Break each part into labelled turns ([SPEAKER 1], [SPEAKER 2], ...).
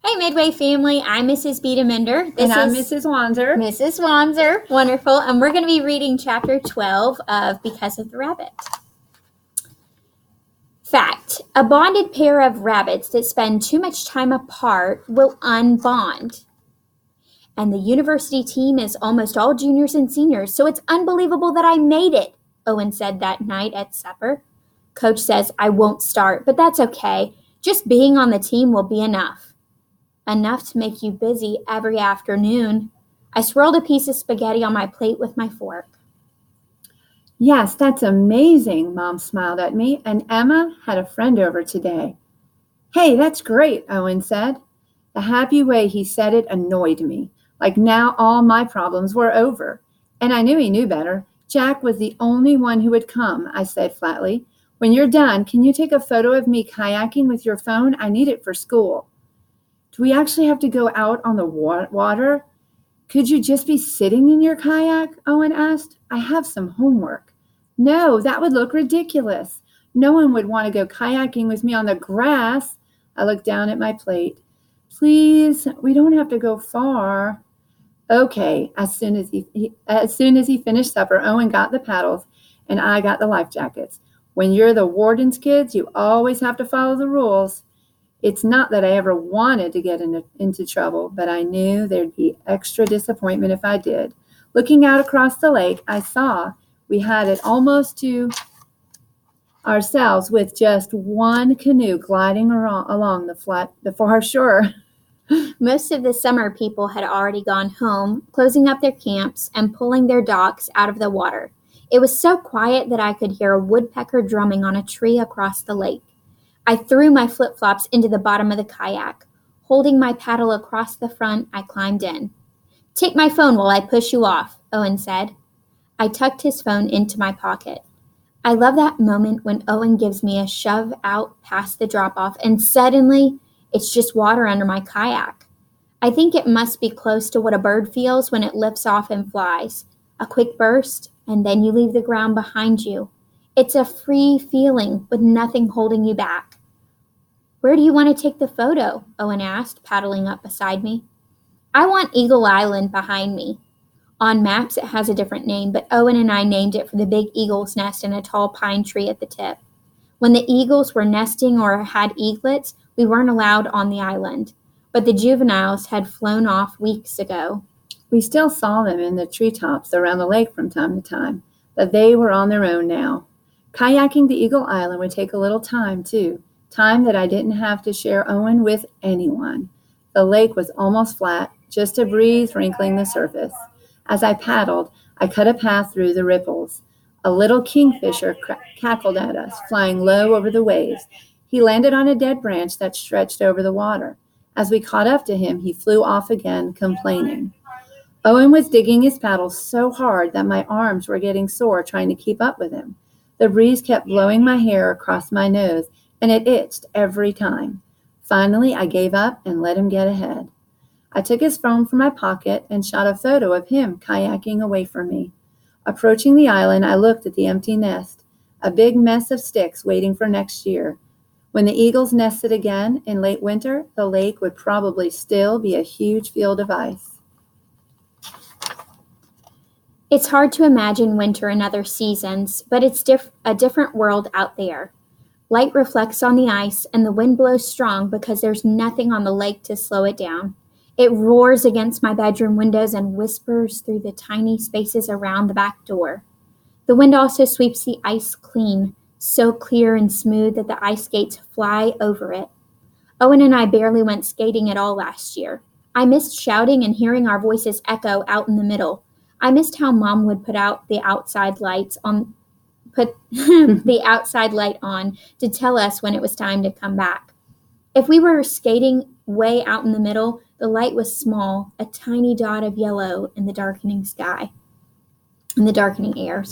[SPEAKER 1] Hey, Midway family, I'm Mrs. Biedenbender.
[SPEAKER 2] And I'm Mrs. Wanser.
[SPEAKER 1] Mrs. Wanser. Wonderful. And we're going to be reading chapter 12 of Because of the Rabbit. Fact: a bonded pair of rabbits that spend too much time apart will unbond. And the university team is almost all juniors and seniors, so it's unbelievable that I made it, Owen said that night at supper. Coach says I won't start, but that's okay. Just being on the team will be enough. Enough to make you busy every afternoon. I swirled a piece of spaghetti on my plate with my fork.
[SPEAKER 2] Yes, that's amazing, Mom smiled at me, and Emma had a friend over today. Hey, that's great, Owen said. The happy way he said it annoyed me, like now all my problems were over. And I knew he knew better. Jack was the only one who would come, I said flatly. When you're done, can you take a photo of me kayaking with your phone? I need it for school. Do we actually have to go out on the water? Could you just be sitting in your kayak? Owen asked. I have some homework. No, that would look ridiculous. No one would want to go kayaking with me on the grass. I looked down at my plate. Please, we don't have to go far. Okay, as soon as he finished supper, Owen got the paddles and I got the life jackets. When you're the warden's kids, you always have to follow the rules. It's not that I ever wanted to get into trouble, but I knew there'd be extra disappointment if I did. Looking out across the lake, I saw we had it almost to ourselves with just one canoe gliding along the far shore.
[SPEAKER 1] Most of the summer people had already gone home, closing up their camps and pulling their docks out of the water. It was so quiet that I could hear a woodpecker drumming on a tree across the lake. I threw my flip-flops into the bottom of the kayak. Holding my paddle across the front, I climbed in. Take my phone while I push you off, Owen said. I tucked his phone into my pocket. I love that moment when Owen gives me a shove out past the drop-off and suddenly it's just water under my kayak. I think it must be close to what a bird feels when it lifts off and flies. A quick burst, and then you leave the ground behind you. It's a free feeling with nothing holding you back. Where do you want to take the photo? Owen asked, paddling up beside me. I want Eagle Island behind me. On maps it has a different name, but Owen and I named it for the big eagle's nest in a tall pine tree at the tip. When the eagles were nesting or had eaglets, we weren't allowed on the island, but the juveniles had flown off weeks ago.
[SPEAKER 2] We still saw them in the treetops around the lake from time to time, but they were on their own now. Kayaking to Eagle Island would take a little time, too, time that I didn't have to share Owen with anyone. The lake was almost flat, just a breeze wrinkling the surface. As I paddled, I cut a path through the ripples. A little kingfisher cackled at us, flying low over the waves. He landed on a dead branch that stretched over the water. As we caught up to him, he flew off again, complaining. Owen was digging his paddle so hard that my arms were getting sore trying to keep up with him. The breeze kept blowing my hair across my nose, and it itched every time. Finally, I gave up and let him get ahead. I took his phone from my pocket and shot a photo of him kayaking away from me. Approaching the island, I looked at the empty nest, a big mess of sticks waiting for next year. When the eagles nested again in late winter, the lake would probably still be a huge field of ice.
[SPEAKER 1] It's hard to imagine winter in other seasons, but it's a different world out there. Light reflects on the ice, and the wind blows strong because there's nothing on the lake to slow it down. It roars against my bedroom windows and whispers through the tiny spaces around the back door. The wind also sweeps the ice clean, so clear and smooth that the ice skates fly over it. Owen and I barely went skating at all last year. I missed shouting and hearing our voices echo out in the middle. I missed how Mom would put the outside light on to tell us when it was time to come back. If we were skating way out in the middle, the light was small, a tiny dot of yellow in the darkening air.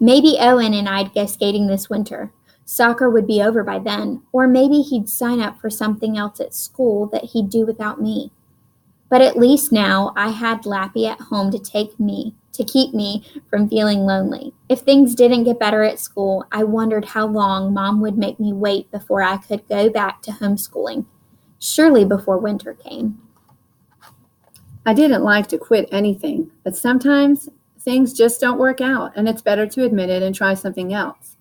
[SPEAKER 1] Maybe Owen and I'd go skating this winter. Soccer would be over by then, or maybe he'd sign up for something else at school that he'd do without me. But at least now I had Lappy at home to keep me from feeling lonely. If things didn't get better at school, I wondered how long Mom would make me wait before I could go back to homeschooling. surely before winter came.
[SPEAKER 2] I didn't like to quit anything, but sometimes things just don't work out, and it's better to admit it and try something else.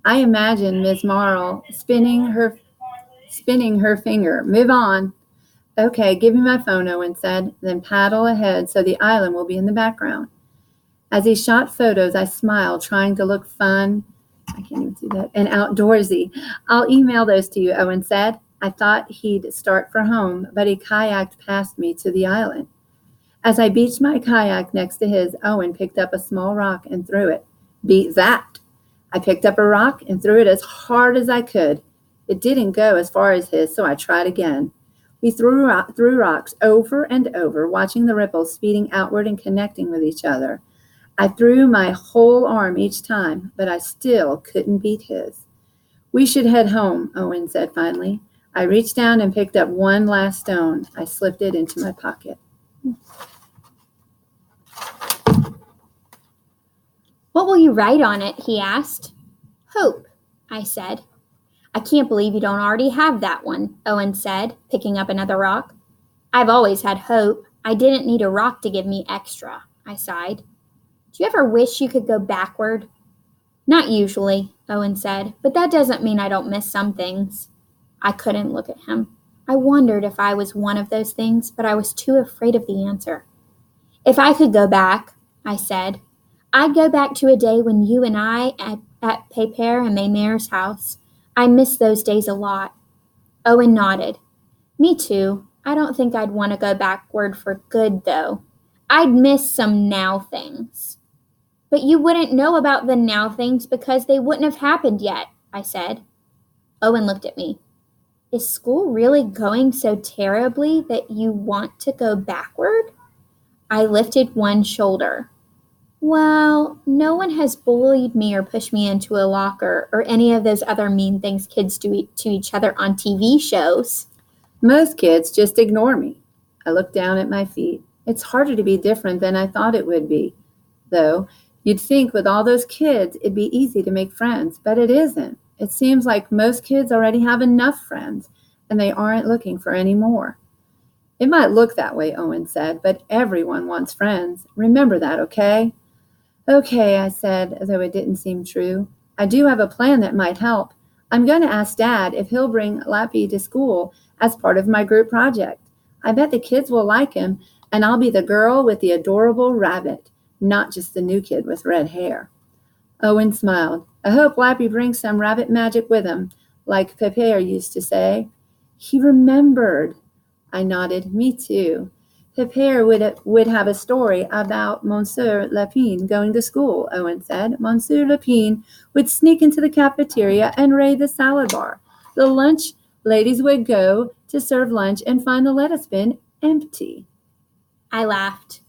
[SPEAKER 2] I imagine Miss Marl spinning her finger. Move on. Okay, give me my phone, Owen said, then paddle ahead so the island will be in the background. As he shot photos, I smiled, trying to look fun. I can't even do that. And outdoorsy. I'll email those to you, Owen said. I thought he'd start for home, but he kayaked past me to the island. As I beached my kayak next to his, Owen picked up a small rock and threw it. Beat that. I picked up a rock and threw it as hard as I could. It didn't go as far as his, so I tried again. We threw rocks over and over, watching the ripples speeding outward and connecting with each other. I threw my whole arm each time, but I still couldn't beat his. We should head home, Owen said finally. I reached down and picked up one last stone. I slipped it into my pocket.
[SPEAKER 1] What will you write on it? He asked. Hope, I said. I can't believe you don't already have that one, Owen said, picking up another rock. I've always had hope. I didn't need a rock to give me extra, I sighed. Do you ever wish you could go backward? Not usually, Owen said, but that doesn't mean I don't miss some things. I couldn't look at him. I wondered if I was one of those things, but I was too afraid of the answer. If I could go back, I said, I'd go back to a day when you and I at Pépère and Mémère's house. I miss those days a lot. Owen nodded. Me too. I don't think I'd want to go backward for good, though. I'd miss some now things. But you wouldn't know about the now things because they wouldn't have happened yet, I said. Owen looked at me. Is school really going so terribly that you want to go backward? I lifted one shoulder. Well, no one has bullied me or pushed me into a locker or any of those other mean things kids do to each other on TV shows.
[SPEAKER 2] Most kids just ignore me. I looked down at my feet. It's harder to be different than I thought it would be. Though, you'd think with all those kids, it'd be easy to make friends, but it isn't. It seems like most kids already have enough friends, and they aren't looking for any more. It might look that way, Owen said, but everyone wants friends. Remember that, okay? Okay, I said, though it didn't seem true. I do have a plan that might help. I'm going to ask Dad if he'll bring Lappy to school as part of my group project. I bet the kids will like him, and I'll be the girl with the adorable rabbit, not just the new kid with red hair. Owen smiled. I hope Lappy brings some rabbit magic with him, like Pépère used to say. He remembered. I nodded. Me too. Pépère would have a story about Monsieur Lapin going to school, Owen said. Monsieur Lapin would sneak into the cafeteria and raid the salad bar. The lunch ladies would go to serve lunch and find the lettuce bin empty.
[SPEAKER 1] I laughed.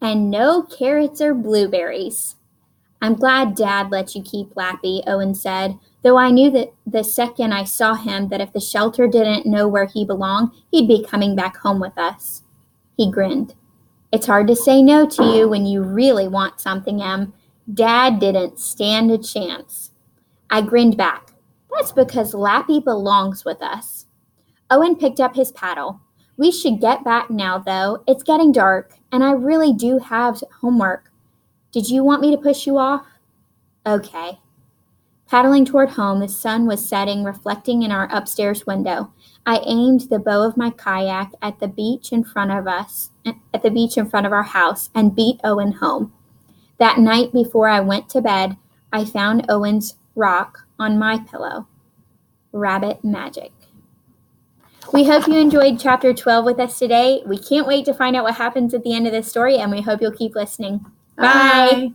[SPEAKER 1] And no carrots or blueberries. I'm glad Dad let you keep Lappy, Owen said, though I knew that the second I saw him that if the shelter didn't know where he belonged, he'd be coming back home with us. He grinned. It's hard to say no to you when you really want something, Em. Dad didn't stand a chance. I grinned back. That's because Lappy belongs with us. Owen picked up his paddle. We should get back now, though. It's getting dark, and I really do have homework. Did you want me to push you off? Okay. Paddling toward home, the sun was setting, reflecting in our upstairs window. I aimed the bow of my kayak at the beach in front of our house, and beat Owen home. That night before I went to bed, I found Owen's rock on my pillow. Rabbit magic. We hope you enjoyed chapter 12 with us today. We can't wait to find out what happens at the end of this story, and we hope you'll keep listening. Bye.